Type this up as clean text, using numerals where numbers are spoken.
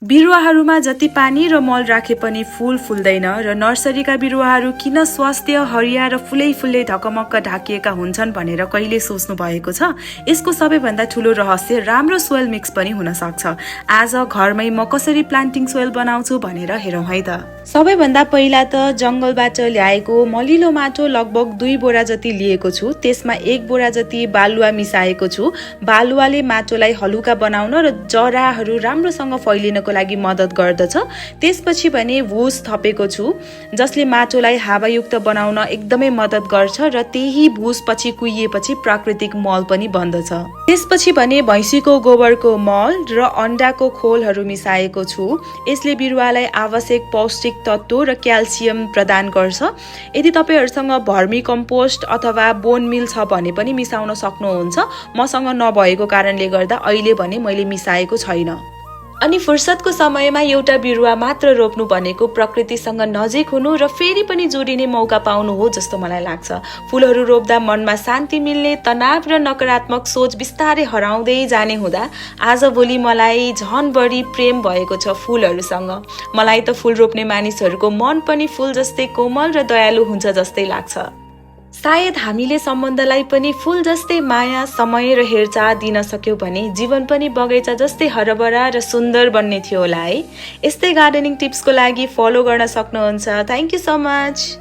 बिरुवाहरूमा जति पानी र मल राखे पनि फूल फुल्दैन र नर्सरीका बिरुवाहरू किन स्वास्थ्य, हरिया र फुलै ढकमक्क ढाकिएका हुन्छन् भनेर कहिले सोच्नु भएको छ? यसको सबैभन्दा ठूलो रहस्य राम्रो सोइल मिक्स पनि हुन सक्छ। आज घरमै म कसरी प्लान्टिङ सोइल बनाउँछु भनेर हेरौँ है त। सबैभन्दा पहिला त जंगलबाट ल्याएको मलिलो माटो लगभग 2 बोरा जति लिएको छु। त्यसमा 1 बोरा जति बालुवा मिसाएको छु। बालुवाले माटोलाई हलुका बनाउन र जराहरू राम्रोसँग फैलिनको लागि मद्दत गर्दछ। त्यसपछि भने भुस थपेको छु जसले माटोलाई हावायुक्त बनाउन एकदमै मद्दत गर्छ र त्यही भुस पछि कुहिएपछि प्राकृतिक मल पनि बन्दछ। त्यसपछि भने भैँसीको गोबरको मल र अन्डाको खोलहरू मिसाएको छु। यसले बिरुवालाई आवश्यक पौष्टिक तत्त्व र क्याल्सियम प्रदान गर्छ। यदि तपाईहरुसँग भर्मी कम्पोस्ट अथवा बोन मिल छ भने पनि मिसाउन सक्नुहुन्छ। मसँग नभएको कारणले गर्दा अहिले भने मैले मिसाएको छैन। अनि फुर्सदको समयमा एउटा बिरुवा मात्र रोप्नु भनेको प्रकृतिसँग नजिक हुनु र फेरि पनि जोडिने मौका पाउनु हो जस्तो मलाई लाग्छ। फूलहरू रोप्दा मनमा शान्ति मिल्ने, तनाव र नकारात्मक सोच बिस्तारै हराउँदै जाने हुँदा आजभोलि मलाई झन बढी प्रेम भएको छ फूलहरूसँग। मलाई त फूल रोप्ने मानिसहरूको मन पनि फूल जस्तै कोमल र दयालु हुन्छ जस्तै लाग्छ। सायद हामीले सम्बन्धलाई पनि फूल जस्तै माया, समय र हेरचाह दिन सक्यौं भने जीवन पनि बगैँचा जस्तै हरभरा र सुन्दर बन्ने थियो होला है। यस्तै गार्डनिङ टिप्सको लागि फलो गर्न सक्नुहुन्छ। Thank you so much.